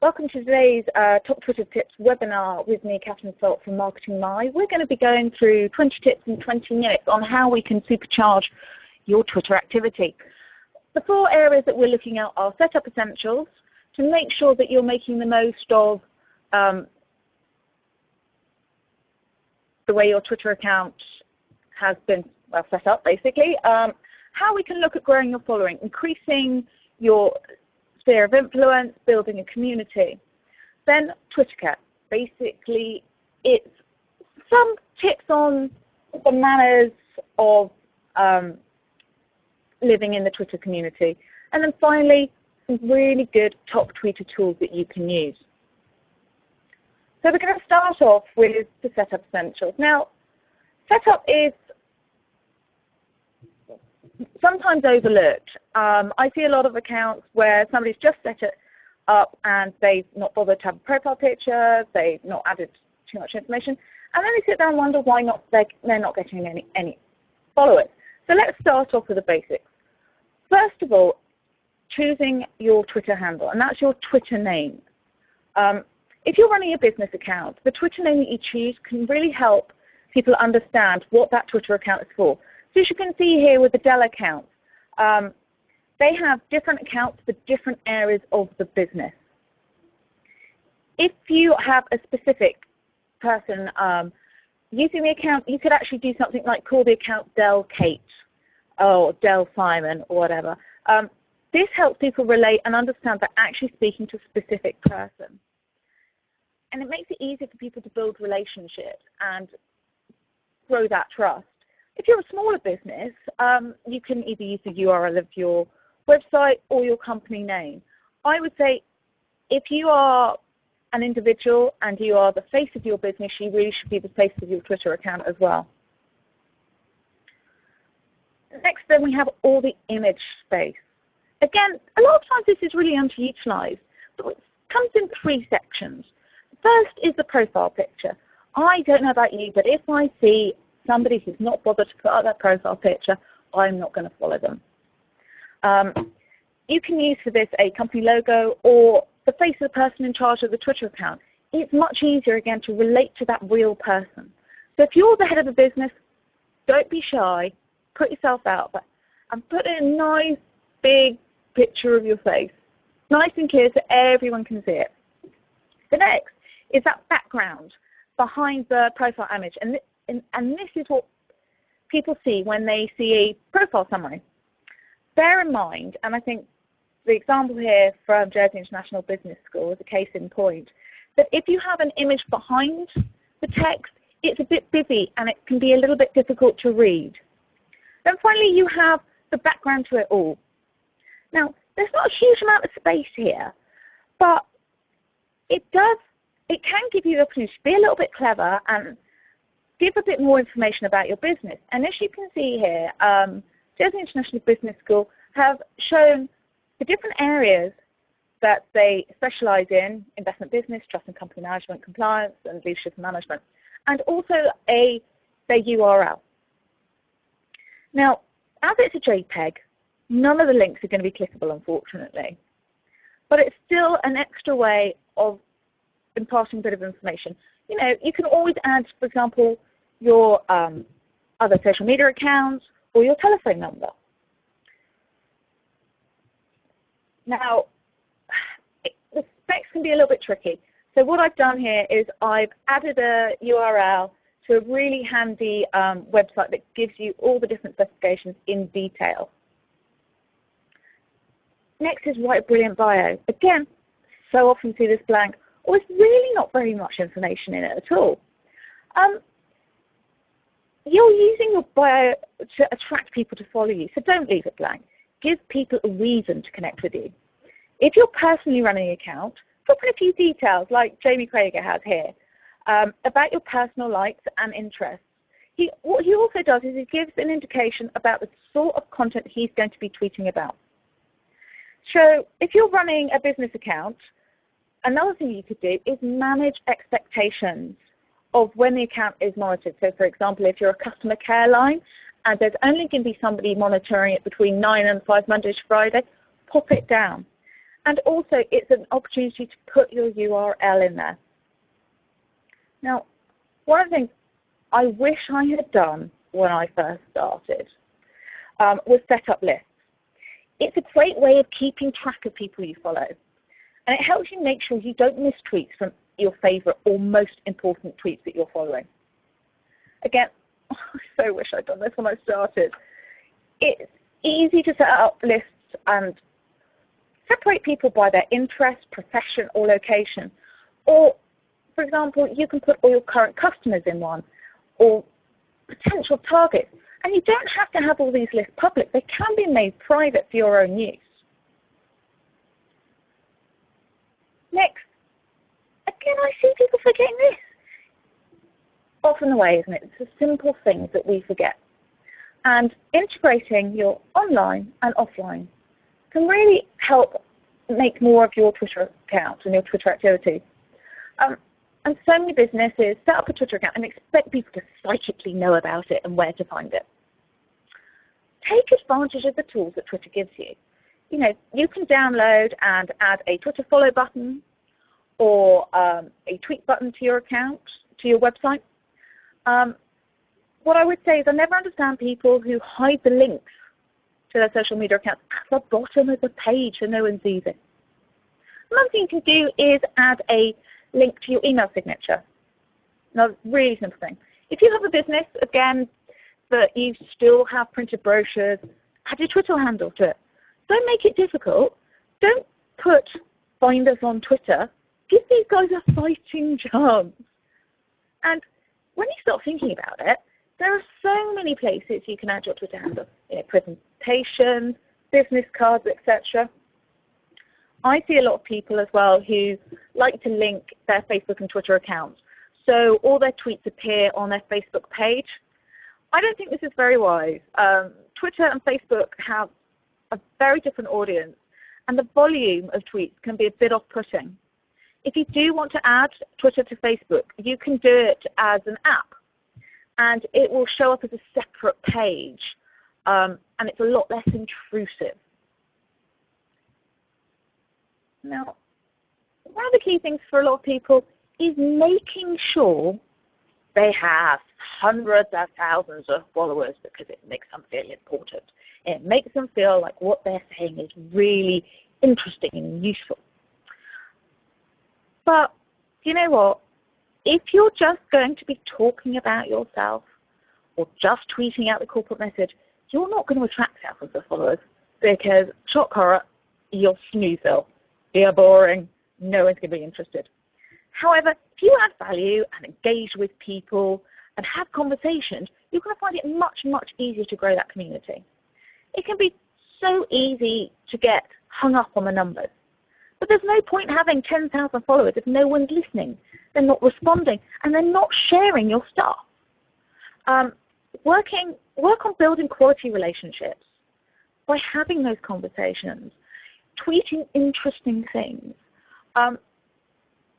Welcome to today's Top Twitter Tips webinar with me, Catherine Salt from Marketing Live. We're going to be going through 20 tips in 20 minutes on how we can supercharge your Twitter activity. The 4 areas that we're looking at are setup essentials, to make sure that you're making the most of the way your Twitter account has been set up, basically. How we can look at growing your following, increasing your sphere of influence, building a community. Then Twittequette. Basically, it's some tips on the manners of living in the Twitter community. And then finally, some really good top tweeter tools that you can use. So we're going to start off with the setup essentials. Now, setup is sometimes overlooked. I see a lot of accounts where somebody's just set it up and they've not bothered to have a profile picture, they've not added too much information, and then they sit there and wonder why they're not getting any followers. So let's start off with the basics. First of all, choosing your Twitter handle, and that's your Twitter name. If you're running a business account, the Twitter name that you choose can really help people understand what that Twitter account is for. So as you can see here with the Dell account, they have different accounts for different areas of the business. If you have a specific person using the account, you could actually do something like call the account Dell Kate or Dell Simon or whatever. This helps people relate and understand they're actually speaking to a specific person. And it makes it easier for people to build relationships and grow that trust. If you're a smaller business, you can either use the URL of your website or your company name. I would say if you are an individual and you are the face of your business, you really should be the face of your Twitter account as well. Next, then we have all the image space. Again, a lot of times this is really underutilized, but it comes in 3 sections. First is the profile picture. I don't know about you, but if I see somebody who's not bothered to put up their profile picture, I'm not going to follow them. You can use for this a company logo or the face of the person in charge of the Twitter account. It's much easier, again, to relate to that real person. So if you're the head of a business, don't be shy. Put yourself out there and put in a nice, big picture of your face, nice and clear so everyone can see it. The next is that background behind the profile image. And this is what people see when they see a profile summary. Bear in mind, and I think the example here from Jersey International Business School is a case in point, that if you have an image behind the text, it's a bit busy and it can be a little bit difficult to read. Then finally, you have the background to it all. Now, there's not a huge amount of space here, but it can give you the opportunity to be a little bit clever and give a bit more information about your business. And as you can see here, Jersey International Business School have shown the different areas that they specialize in: investment business, trust and company management, compliance, and leadership and management, and also their URL. Now, as it's a JPEG, none of the links are going to be clickable, unfortunately. But it's still an extra way of imparting a bit of information. You know, you can always add, for example, your other social media accounts or your telephone number. Now, the specs can be a little bit tricky. So what I've done here is I've added a URL to a really handy website that gives you all the different specifications in detail. Next is write a brilliant bio. Again, so often see this blank, or it's really not very much information in it at all. You're using your bio to attract people to follow you, so don't leave it blank. Give people a reason to connect with you. If you're personally running an account, put in a few details like Jamie Krager has here about your personal likes and interests. What he also does is he gives an indication about the sort of content he's going to be tweeting about. So if you're running a business account, another thing you could do is manage expectations of when the account is monitored. So for example, if you're a customer care line and there's only going to be somebody monitoring it between 9 and 5 Monday to Friday, pop it down. And also, it's an opportunity to put your URL in there. Now, one of the things I wish I had done when I first started was set up lists. It's a great way of keeping track of people you follow. And it helps you make sure you don't miss tweets from your favorite or most important tweets that you're following. Again, I so wish I'd done this when I started. It's easy to set up lists and separate people by their interest, profession, or location. Or, for example, you can put all your current customers in one, or potential targets. And you don't have to have all these lists public. They can be made private for your own use. Next, again, I see people forgetting this. Often the way, isn't it? It's the simple things that we forget. And integrating your online and offline can really help make more of your Twitter account and your Twitter activity. And so many businesses set up a Twitter account and expect people to psychically know about it and where to find it. Take advantage of the tools that Twitter gives you. You know, you can download and add a Twitter follow button or a tweet button to your account, to your website. What I would say is I never understand people who hide the links to their social media accounts at the bottom of the page so no one sees it. Another thing you can do is add a link to your email signature. Another really simple thing. If you have a business, again, that you still have printed brochures, add your Twitter handle to it. Don't make it difficult. Don't put find us on Twitter. Give these guys a fighting chance. And when you start thinking about it, there are so many places you can add your Twitter handle. You know, presentations, business cards, etc. I see a lot of people as well who like to link their Facebook and Twitter accounts. So all their tweets appear on their Facebook page. I don't think this is very wise. Twitter and Facebook have a very different audience, and the volume of tweets can be a bit off-putting. If you do want to add Twitter to Facebook, you can do it as an app, and it will show up as a separate page, and it's a lot less intrusive. Now, one of the key things for a lot of people is making sure they have hundreds of thousands of followers because it makes them feel important. It makes them feel like what they're saying is really interesting and useful. But you know what? If you're just going to be talking about yourself or just tweeting out the corporate message, you're not going to attract thousands of followers because, shock horror, you're snoozer. You're boring. No one's going to be interested. However, if you add value and engage with people and have conversations, you're going to find it much, much easier to grow that community. It can be so easy to get hung up on the numbers. But there's no point having 10,000 followers if no one's listening, they're not responding, and they're not sharing your stuff. Work on building quality relationships by having those conversations, tweeting interesting things.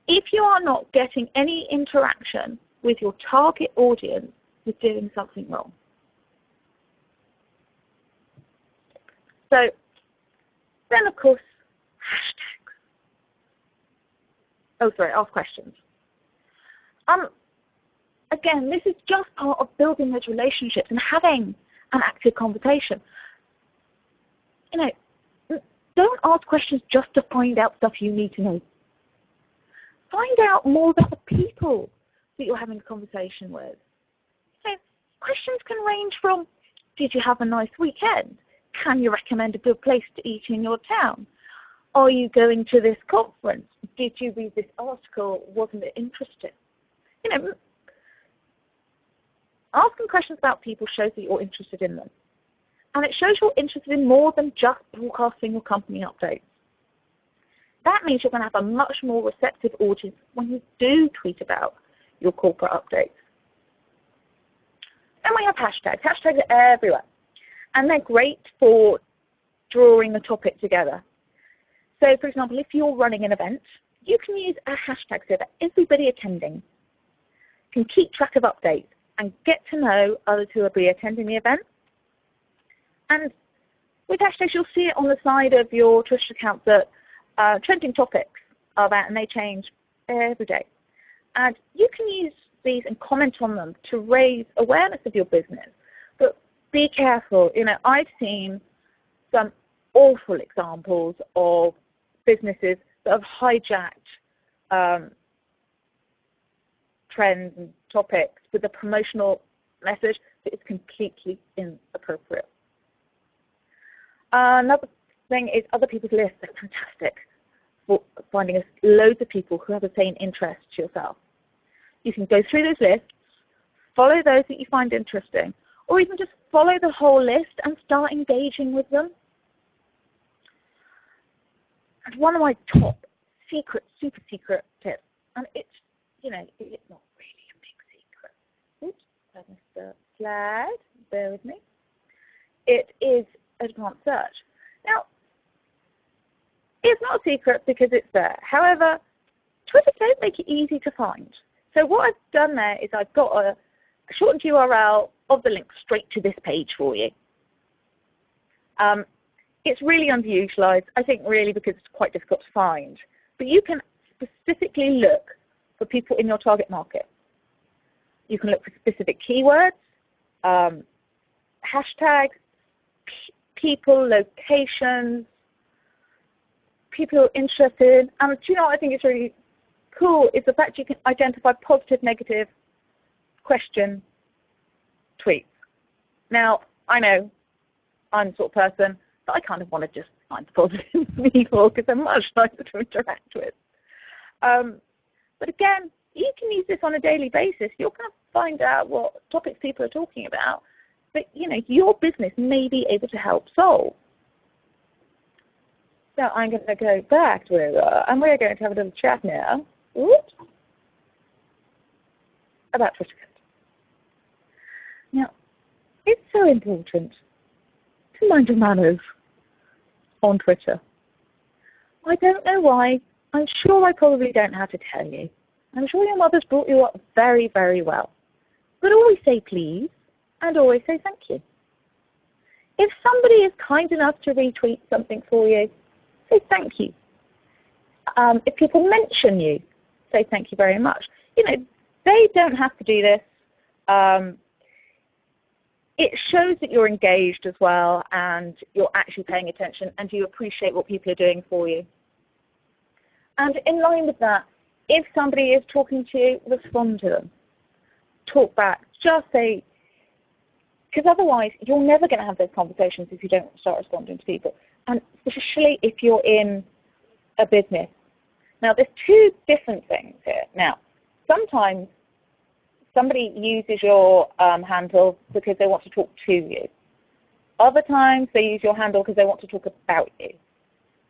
If you are not getting any interaction with your target audience, you're doing something wrong. So then, of course, hashtags. Oh, sorry, ask questions. Again, this is just part of building those relationships and having an active conversation. You know, don't ask questions just to find out stuff you need to know. Find out more about the people that you're having a conversation with. So questions can range from, did you have a nice weekend? Can you recommend a good place to eat in your town? Are you going to this conference? Did you read this article? Wasn't it interesting? You know, asking questions about people shows that you're interested in them. And it shows you're interested in more than just broadcasting your company updates. That means you're going to have a much more receptive audience when you do tweet about your corporate updates. Then we have hashtags. Hashtags are everywhere. And they're great for drawing a topic together. So, for example, if you're running an event, you can use a hashtag so that everybody attending can keep track of updates and get to know others who will be attending the event. And with hashtags, you'll see it on the side of your Twitter account that trending topics are about, and they change every day. And you can use these and comment on them to raise awareness of your business. But be careful. You know, I've seen some awful examples of businesses that have hijacked trends and topics with a promotional message that is completely inappropriate. Another thing is other people's lists are fantastic for finding us loads of people who have the same interests to yourself. You can go through those lists, follow those that you find interesting, or even just follow the whole list and start engaging with them. And one of my top secret, super secret tips, and it's, you know, it's not really a big secret. Oops, I missed the slide. Bear with me. It is advanced search. Now, it's not a secret because it's there. However, Twitter don't make it easy to find. So what I've done there is I've got a shortened URL of the link straight to this page for you. It's really underutilized, I think, really because it's quite difficult to find. But you can specifically look for people in your target market. You can look for specific keywords, hashtags, people, locations, people who are interested. And do you know what I think is really cool is the fact you can identify positive, negative, question, tweets. Now, I know I'm the sort of person that I kind of want to just find positive people because they're much nicer to interact with. But again, you can use this on a daily basis. You're going to find out what topics people are talking about that, you know, your business may be able to help solve. So I'm going to go back to where we are, and we're going to have a little chat now. Oops. About Twittequette. Now, it's so important to mind your manners on Twitter. I don't know why. I'm sure I probably don't have to tell you. I'm sure your mother's brought you up very, very well. But always say please and always say thank you. If somebody is kind enough to retweet something for you, say thank you. If people mention you, say thank you very much. You know, they don't have to do this. It shows that you're engaged as well and you're actually paying attention and you appreciate what people are doing for you. And in line with that, if somebody is talking to you, respond to them. Talk back. Just say, because otherwise you're never going to have those conversations if you don't start responding to people. And especially if you're in a business. Now, there's two different things here. Now, sometimes somebody uses your handle because they want to talk to you. Other times they use your handle because they want to talk about you.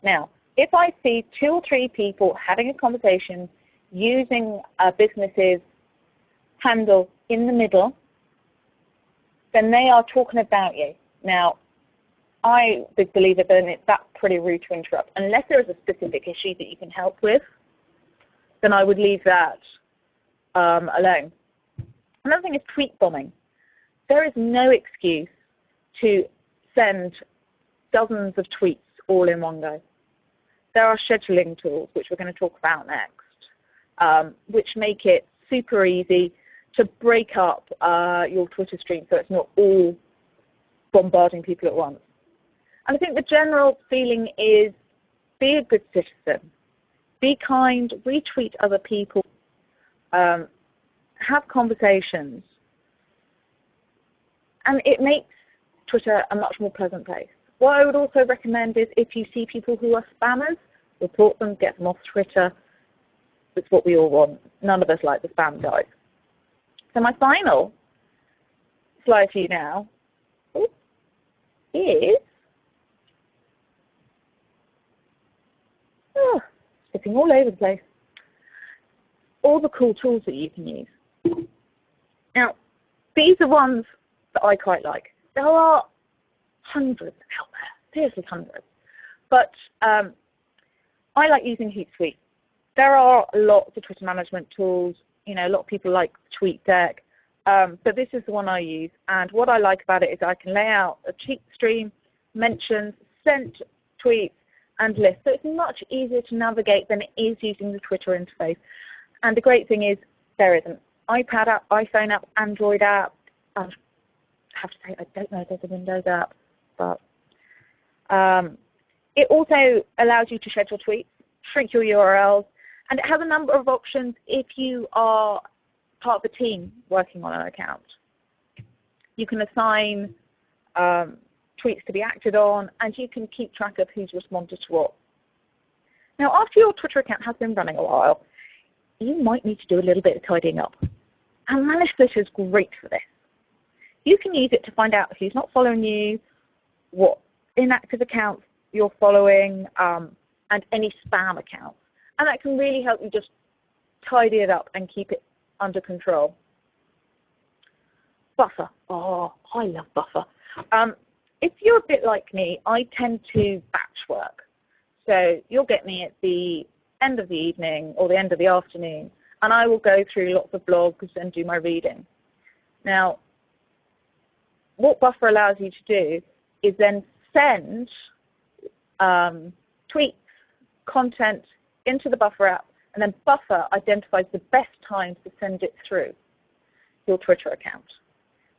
Now, if I see 2 or 3 people having a conversation using a business's handle in the middle, then they are talking about you. Now, I big believer that that's pretty rude to interrupt. Unless there is a specific issue that you can help with, then I would leave that alone. Another thing is tweet bombing. There is no excuse to send dozens of tweets all in one go. There are scheduling tools, which we're going to talk about next, which make it super easy to break up your Twitter stream so it's not all bombarding people at once. And I think the general feeling is be a good citizen, be kind, retweet other people, have conversations, and it makes Twitter a much more pleasant place. What I would also recommend is if you see people who are spammers, report them, get them off Twitter. That's what we all want. None of us like the spam guys. So my final slide for you now is slipping all over the place. All the cool tools that you can use. Now, these are ones that I quite like. There are hundreds out there, seriously hundreds. But I like using Hootsuite. There are lots of Twitter management tools. You know, a lot of people like Twittequette, but this is the one I use. And what I like about it is I can lay out a tweet stream, mentions, sent tweets, and lists. So it's much easier to navigate than it is using the Twitter interface. And the great thing is there is an iPad app, iPhone app, Android app. I have to say, I don't know if there's a Windows app, but it also allows you to schedule tweets, shrink your URLs, and it has a number of options if you are part of the team working on an account. You can assign tweets to be acted on, and you can keep track of who's responded to what. Now, after your Twitter account has been running a while, you might need to do a little bit of tidying up. And Manage Twitter is great for this. You can use it to find out who's not following you, what inactive accounts you're following, and any spam accounts. And that can really help you just tidy it up and keep it under control. Buffer. Oh, I love Buffer. If you're a bit like me, I tend to batch work. So you'll get me at the end of the evening or the end of the afternoon, and I will go through lots of blogs and do my reading. Now, what Buffer allows you to do is then send tweets, content into the Buffer app, and then Buffer identifies the best time to send it through your Twitter account,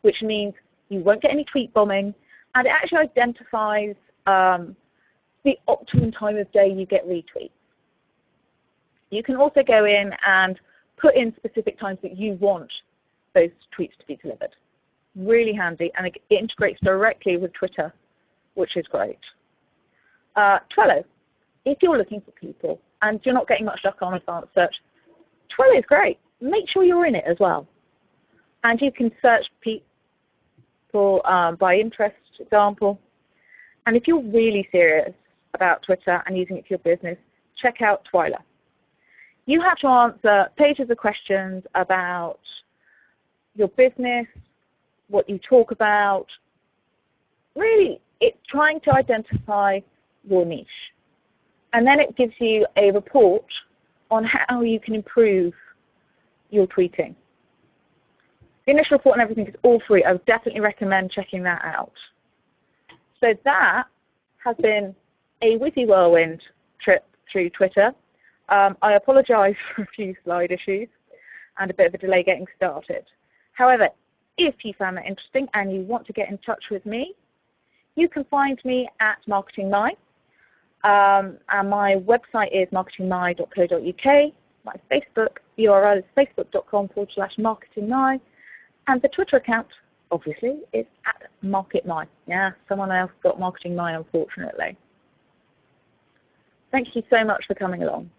which means you won't get any tweet bombing, and it actually identifies the optimum time of day you get retweets. You can also go in and put in specific times that you want those tweets to be delivered. Really handy, and it integrates directly with Twitter, which is great. Trello. If you're looking for people and you're not getting much luck on advanced search, Trello is great. Make sure you're in it as well. And you can search people by interest, for example. And if you're really serious about Twitter and using it for your business, check out Twila. You have to answer pages of questions about your business, what you talk about. Really, it's trying to identify your niche. And then it gives you a report on how you can improve your tweeting. The initial report and everything is all free. I would definitely recommend checking that out. So that has been a whizzy whirlwind trip through Twitter. I apologize for a few slide issues and a bit of a delay getting started. However, if you found that interesting and you want to get in touch with me, you can find me at MarketingMy. And my website is marketingmy.co.uk. My Facebook URL is facebook.com/marketingmy. And the Twitter account, obviously, is at MarketMy. Yeah, someone else got MarketingMy, unfortunately. Thank you so much for coming along.